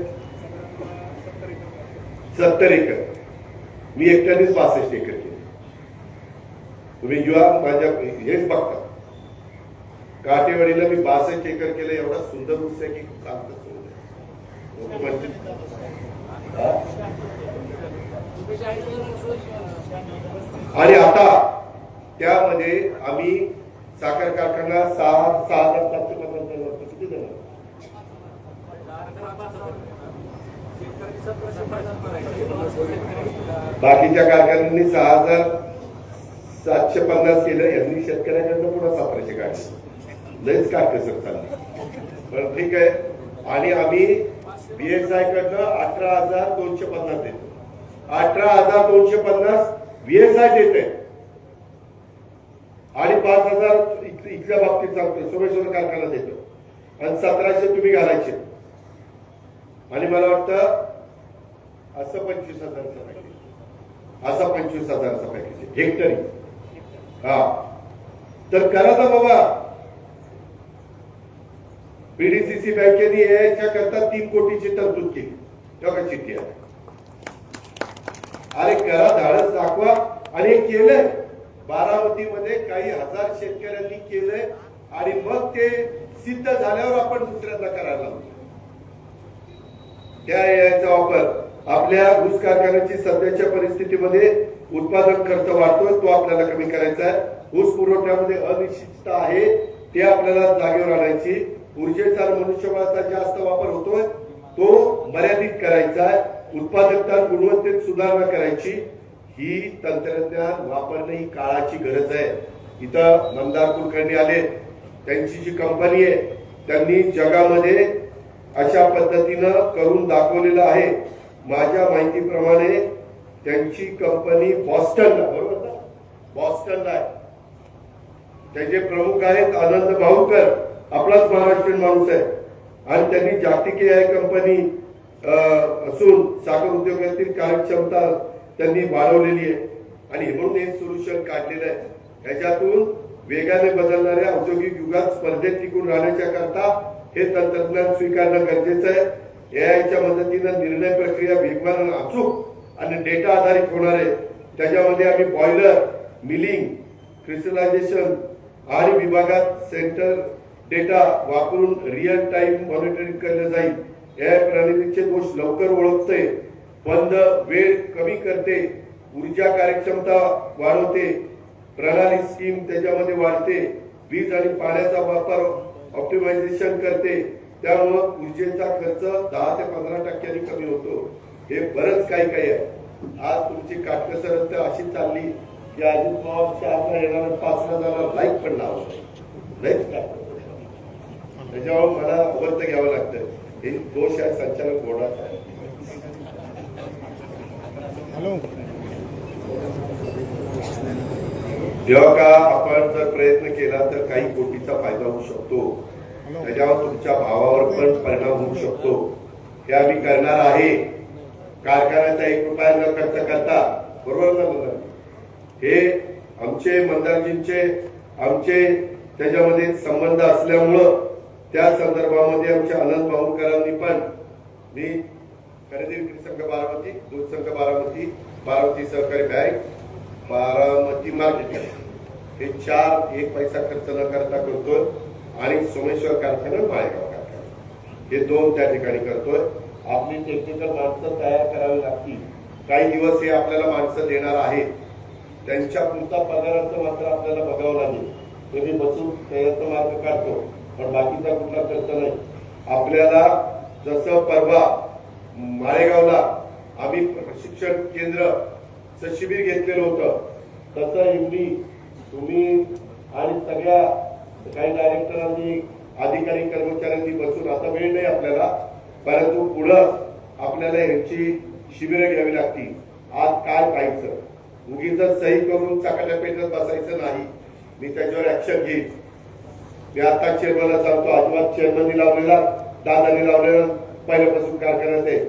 70 एकर. मी एकट्यानेच 62 एकर केले. तुम्ही जेव्हा माझ्या हेच बघता, काटेवाडीला मी 62 एकर केलं. एवढा सुंदर ऊस आहे की सांगतो. आणि आता त्यामध्ये आम्ही साखर कारखाना 6,750 किती झालं? बाकीच्या कारखान्यांनी 6,750 केलं. यांनी शेतकऱ्याकडनं पुन्हा 1700 काढले. लयच काटकसर चालली, पण ठीक आहे. आणि आम्ही VSI कडनं 18,250 देतो. 18,250 VSI देते आणि 5,000 इथल्या बाबतीत सांगतो सोमेश्वर कारखाना देतो, आणि 1700 तुम्ही घालायचे. आणि मला वाटतं असं 25,000चं पॅकेज, असं 25,000चं पॅकेज हेक्टरी. हा तर करा ना बाबा. PDCC बँकेने याच्या करता 3 कोटीची तरतूद केली. तेव्हा चिठ्ठी आहे. अरे करा, धाडस दाखवा. आणि हे केलंय. बारामतीमध्ये काही हजार शेतकऱ्यांनी केलंय, आणि मग ते सिद्ध झाल्यावर आपण दुसऱ्यांना करायला लावतो. त्या याचा वापर आपल्या ऊस कारखान्याची सध्याच्या परिस्थितीमध्ये उत्पादन खर्च वाढतोय, तो आपल्याला कमी करायचा आहे. ऊस पुरवठ्यामध्ये अनिश्चितता आहे, ते आपल्याला जागेवर आणायची. ऊर्जेचा मनुष्यबळाचा जास्त वापर होतोय, तो मर्यादित करायचा आहे. उत्पादकता गुणवत्तेत सुधारणा करायची. ही तंत्रज्ञान वापरणे ही काळाची गरज आहे. इथं नामदार कुलकर्णी आले, त्यांची जी कंपनी आहे त्यांनी जगामध्ये अशा पद्धतीनं करून दाखवलेलं आहे. माझ्या माहितीप्रमाणे त्यांची कंपनी बॉस्टनला, बरोबर ना, बॉस्टनला आहे. त्याचे प्रमुख आहेत आनंद भाऊकर, आपलाच महाराष्ट्रीयन माणूस आहे. आणि त्यांनी जागतिक AI कंपनी असून साखर उद्योगातील कार्यक्षमता त्यांनी वाढवलेली आहे. आणि म्हणून हे सोल्युशन काढलेलं आहे. याच्यातून वेगाने बदलणाऱ्या औद्योगिक युगात स्पर्धेत टिकून राहण्याच्या करता हे तंत्रज्ञान स्वीकारणं गरजेचं आहे. AIच्या मदतीनं निर्णय प्रक्रिया वेगवान, अचूक आणि डेटा आधारित होणार आहे. त्याच्यामध्ये आम्ही बॉयलर, मिलिंग, क्रिस्टलायझेशन आणि विभागात सेंटर डेटा वापरून रिअल टाइम मॉनिटरिंग केलं जाईल. AI प्रणालीचे दोष लवकर ओळखते, बंद वेळ कमी करते, ऊर्जा कार्यक्षमता वाढवते, प्रणाली स्कीम त्याच्यामध्ये वाढते, वीज आणि पाण्याचा वापर ऑप्टिमायझेशन करते. त्यामुळे ऊर्जेचा खर्च 10 ते 15% कमी होतो. हे बरंच काही आहे. आज तुमची काटकसर अशी चालली की अजित पवारच्या आता येणारा 5,000 लाईक पण लावलं नाही. त्याच्यावर मला वर्त घ्यावं लागतं. हे दोष आहे संचालक बोर्डाचा. जेव्हा का आपण जर प्रयत्न केला तर काही कोटीचा फायदा होऊ शकतो. त्याच्यावर तुमच्या भावावर पण परिणाम होऊ शकतो. हे आम्ही करणार आहे. कारखान्याचा 1 रुपया न खर्च करता, बरोबर ना बघा, हे आमचे मंदारजींचे आमचे त्याच्यामध्ये संबंध असल्यामुळं त्या संदर्भामध्ये आमच्या आनंद बाहुकरांनी पण मी खरेदी विक्री संघ बारामती, दूध संघ बारामती, बारामती सहकारी बँक, बारामती मार्केटिंग हे 4 एक पैसा खर्च न करता करतोय आणि सोमेश्वर कारखाना, माळेगाव कारखाना हे 2 त्या ठिकाणी करतोय. आपली टेक्निकल माणसं तयार करावी लागतील. काही दिवस हे आपल्याला माणसं देणार आहेत, त्यांच्या पुरता पगाराचं मात्र आपल्याला बघावं लागेल. ते मी बसून त्याचा मार्ग काढतो, पण बाकीचा कुठला खर्च नाही. आपल्याला जसं परवा माळेगावला आम्ही प्रशिक्षण केंद्र शिबिर घेतलेलं होतं, तसं एवढी तुम्ही आणि सगळ्या काही डायरेक्टरांनी, अधिकारी, कर्मचाऱ्यांनी बसून, आता वेळ नाही आपल्याला, परंतु पुढं आपल्याला यांची शिबिरं घ्यावी लागतील. आज काय पाहायचं, उगीच सही करून चाकाच्या पेटत बसायचं नाही. मी त्याच्यावर ऍक्शन घेईन. मी आता चेअरमनला सांगतो, अजिबात चेअरमननी लावलेला, दादानी लावलेला पहिल्यापासून कारखान्यात आहे.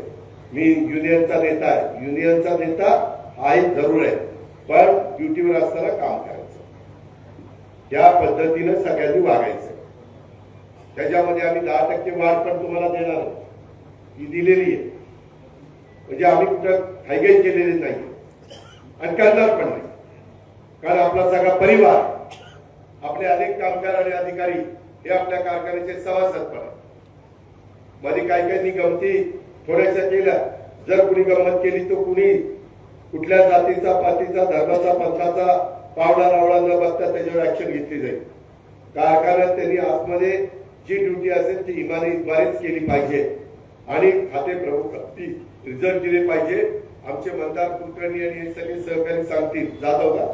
मी युनियनचा नेता आहे, युनियनचा नेता आहे जरूर आहे, पण ड्युटीवर असताना काम करायचं. या पद्धतीनं सगळ्यांनी वागायचं. त्याच्यामध्ये आम्ही 10% वाढ पण तुम्हाला देणार आहे, ही दिलेली आहे. म्हणजे आम्ही कुठं हायगाई केलेली नाही आणि करणार पण नाही. कारण आपला सगळा परिवार, आपले अनेक कामगार आणि अधिकारी हे आपल्या कारखान्याचे सभासद पण. मध्ये काही गमती थोड्याशा केल्या. जर कुणी गंमत केली तर कुणी कुठल्या जातीचा, पातीचा, धर्माचा, पंथाचा पावडा रावळा न बघता त्याच्यावर ऍक्शन घेतली जाईल. कारखान्यात त्यांनी आतमध्ये जी ड्युटी असेल ती इमानीद्वारेच केली पाहिजे आणि खाते प्रमुख रिझल्ट दिले पाहिजे. आमचे मंदार कुलकर्णी आणि हे सगळे सहकारी सांगतील. जाधव का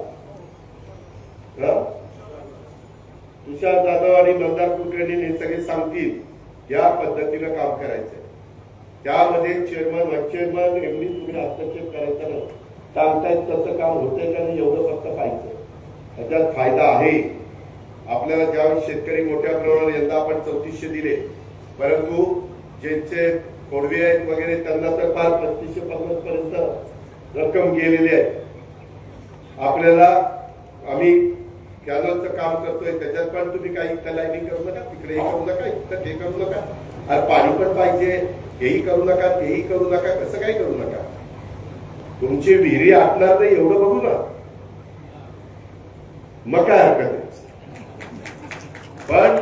तुषार जाधव आणि मंदार कुलकर्णी हे सगळे सांगतील या पद्धतीनं काम करायचं. त्यामध्ये चेअरमन, व्हाईस चेअरमन, एमडी तुम्ही हस्तक्षेप करायचा नाही. सांगतायत तसं काम होतंय का नाही एवढं फक्त पाहिजे. त्याच्यात फायदा आहे आपल्याला. ज्यावेळी शेतकरी मोठ्या प्रमाणात, यंदा आपण 3400 दिले, परंतु ज्यांचे खोडवे आहेत वगैरे त्यांना तर फार 3550 पर्यंत रक्कम गेलेली आहे. आपल्याला आम्ही कॅनलचं काम करतोय, त्याच्यात पण तुम्ही काही लाईनिंग करू नका, तिकडे हे करू नका, इथं हे करू नका, अरे पाणी पण पाहिजे, हेही करू नका, तेही करू नका, कसं काही करू नका. तुमची विहिरी आटणार नाही एवढं बघू ना, मग काय हरकत आहे. पण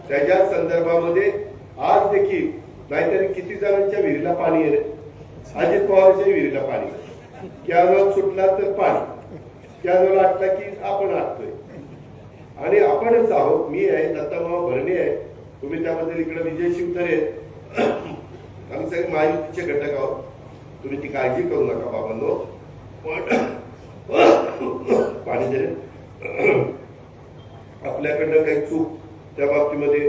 त्याच्या संदर्भामध्ये आज देखील नाहीतरी किती जणांच्या विहिरीला पाणी आहे. अजित पवारच्या विहिरीला पाणी, कॅनल सुटला तर पाणी, कॅनल आटला की आपण आटतोय आणि आपणच आहोत. मी आहे, दत्ताभाऊ भरणे आहे, तुम्ही त्याबद्दल इकडे विजय शिवतरे, आम्ही सगळे महायुतीचे घटक आहोत. तुम्ही ती काळजी करू नका बाबांनो. पण पाणी दिले आपल्याकडनं काही चूक त्या बाबतीमध्ये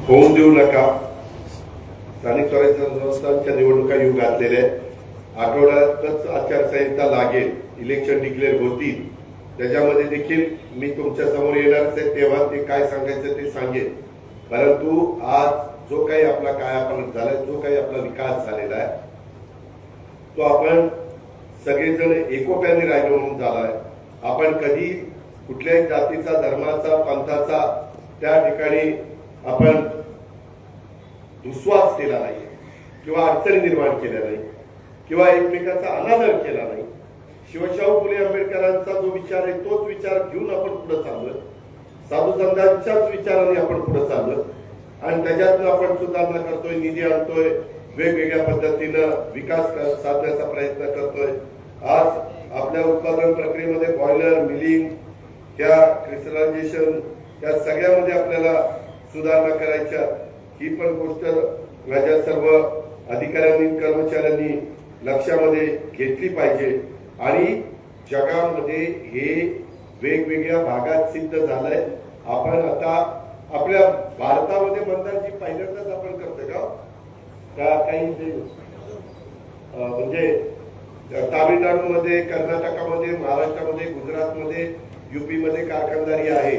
होऊन देऊ नका. स्थानिक स्वराज्य संस्थांच्या निवडणुका येऊ घातलेल्या आहेत. आठवड्यातच आचारसंहिता लागेल, इलेक्शन डिक्लेअर होतील. त्याच्यामध्ये देखील मी तुमच्या समोर येणारच आहे, तेव्हा ते काय सांगायचं ते सांगेन. परंतु आज जो काही आपला कायापालट झालाय, जो काही आपला विकास झालेला आहे, तो आपण सगळेजण एकोप्याने राहिलो म्हणून झालाय. आपण कधी कुठल्याही जातीचा, धर्माचा, पंथाचा त्या ठिकाणी आपण दुस्वास केला नाही किंवा अडचणी निर्माण केल्या नाही किंवा एकमेकांचा अनादर केला नाही. शिवशाहू फुले आंबेडकरांचा जो विचार आहे तोच विचार घेऊन आपण पुढे चाललोय. साधू संतांच्याच विचाराने आपण पुढे चाललोय आणि त्याच्यातनं आपण सुधारणा करतोय, निधी आणतोय, वेगवेगळ्या पद्धतीनं विकास साधण्याचा प्रयत्न करतोय. आज आपल्या उत्पादन प्रक्रियेमध्ये बॉयलर, मिलिंग, त्या क्रिस्टलायझेशन, त्या सगळ्यामध्ये आपल्याला सुधारणा करायच्या. ही पण गोष्ट माझ्या सर्व अधिकाऱ्यांनी, कर्मचाऱ्यांनी लक्षामध्ये घेतली पाहिजे. आणि जगामध्ये हे वेगवेगळ्या भागात सिद्ध झालंय. आपण आता आपल्या भारतामध्ये मतदानची पहिल्यांदाच आपण करतोय का काही म्हणजे तामिळनाडूमध्ये, कर्नाटकामध्ये, महाराष्ट्रामध्ये, गुजरातमध्ये, युपीमध्ये कारखानदारी आहे,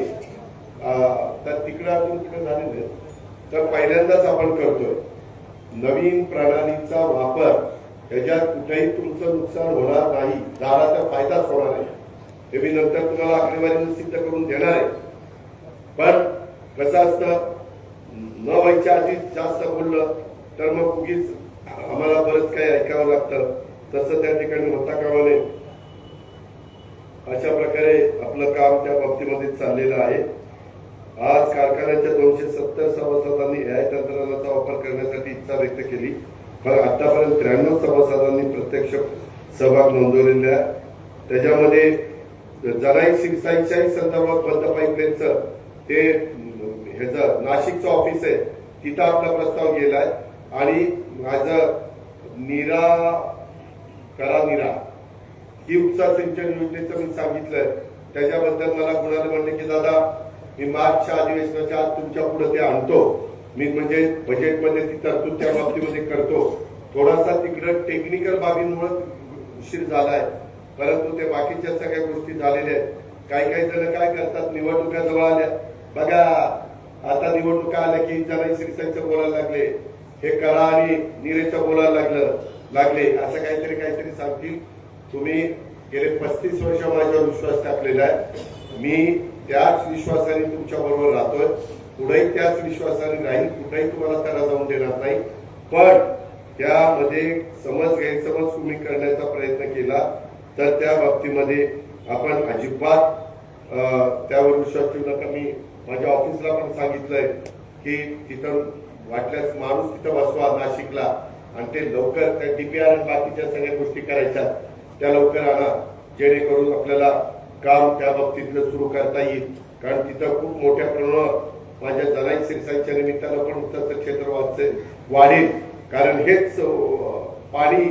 तर तिकडं अजून तिकडे झालेलं आहे. तर पहिल्यांदाच आपण करतोय. नवीन प्रणालीचा वापर त्याच्यात कुठेही तुमचं नुकसान होणार नाही, झाला तर फायदाच होणार आहे. हे मी नंतर तुम्हाला आकडेवारीनं सिद्ध करून देणार आहे. पण कसं असतं, न व्हायच्या आधी जास्त बोललं तर मग उगीच आम्हाला बरंच काही ऐकावं लागतं. तसं त्या ठिकाणी होता कामा नये. अशा प्रकारे आपलं काम त्या बाबतीमध्ये चाललेलं आहे. आज कारखान्याच्या 270 सभासदांनी AI तंत्रज्ञानाचा वापर करण्यासाठी इच्छा व्यक्त केली, पण आतापर्यंत 93 सभासदांनी प्रत्यक्ष सहभाग नोंदवलेला आहे. त्याच्यामध्ये जनाई सिरसाईच्याही संदर्भात बंद पाईपलाईनचं ते ह्याचं नाशिकचं ऑफिस आहे, तिथं आपला प्रस्ताव गेलाय. आणि माझं नीरा ही उपसा सिंचन योजनेचं मी सांगितलंय. त्याच्याबद्दल मला कुणाला म्हणले की दादा मी मार्चच्या अधिवेशनाच्या आत तुमच्या पुढे ते आणतो, मी म्हणजे बजेटमध्ये ती तरतूद त्या बाबतीमध्ये करतो. थोडासा तिकडं टेक्निकल बाबींमुळे उशीर झालाय, परंतु ते बाकीच्या सगळ्या गोष्टी झालेल्या आहेत. काही जण काय करतात, निवडणुका जवळ आल्या बघा, आता निवडणुका आल्या की जनाई सिरसाईचं बोलायला लागले, हे करा आणि नीरेचं बोलायला लागले असं काहीतरी सांगतील. तुम्ही गेले 35 वर्ष माझ्यावर विश्वास टाकलेला आहे. मी त्याच विश्वासाने तुमच्या बरोबर राहतोय, पुढेही त्याच विश्वासाने राहील, कुठेही तुम्हाला त्याला जाऊन देणार नाही. पण त्यामध्ये गैरसमज तुम्ही करण्याचा प्रयत्न केला तर त्या बाबतीमध्ये आपण अजिबात त्यावर विश्वास ठेवू नका. मी माझ्या ऑफिसला पण सांगितलंय की तिथं वाटल्यास माणूस तिथं बसवा नाशिकला, आणि ते लवकर त्या DPR आणि बाकीच्या सगळ्या गोष्टी करायच्या त्या लवकर आणा, जेणेकरून आपल्याला काम त्या बाबतीतलं सुरू करता येईल. कारण तिथं खूप मोठ्या प्रमाणावर माझ्या जनाई सिरसाईच्या निमित्तानं पण उत्तरचं क्षेत्र वाढेल. कारण हेच पाणी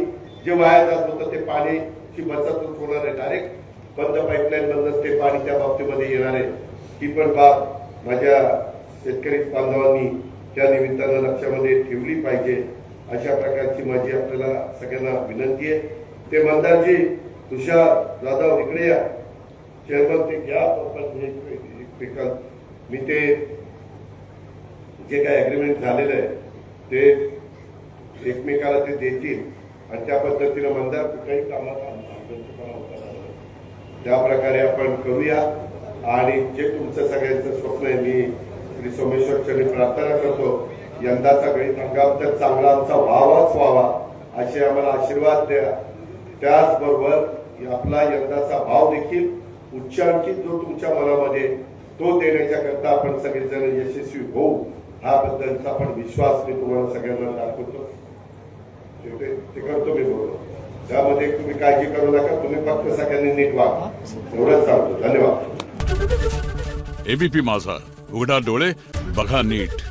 जे वाया जात होतं ते पाण्याची बचत होणार आहे. डायरेक्ट बंद पाईपलाईन मधूनच ते पाणी त्या बाबतीमध्ये येणार आहे. ही पण बाब माझ्या शेतकरी बांधवांनी त्या निमित्तानं लक्षामध्ये ठेवली पाहिजे. अशा प्रकारची माझी आपल्याला सगळ्यांना विनंती आहे. ते मंदारजी तुषार जाधव इकडे या, चेअरमन ते घ्या. मी ते जे काही अग्रीमेंट झालेलं आहे ते एकमेकाला ते देतील आणि त्या पद्धतीनं मंदार कुठल्याही कामात त्या प्रकारे आपण करूया. आणि जे तुमचं सगळ्यांचं स्वप्न आहे, मी श्री सोमेश्वरचरणी प्रार्थना करतो यंदाचा गणित हंगाम तर चांगला आमचा व्हावा असे आम्हाला आशीर्वाद द्या. त्याचबरोबर आपला यंदाचा भाव देखील उच्चांकित जो तुमच्या मनामध्ये तो देण्याच्या करता आपण सगळेजण यशस्वी होऊ, हा बद्दलचा पण विश्वास मी तुम्हाला सगळ्यांना दाखवतो. ते करतो मी बरोबर. त्यामध्ये तुम्ही काळजी करू नका, तुम्ही फक्त सगळ्यांनी नीट व्हा एवढंच सांगतो. धन्यवाद. ABP माझा, उघडा डोळे बघा नीट.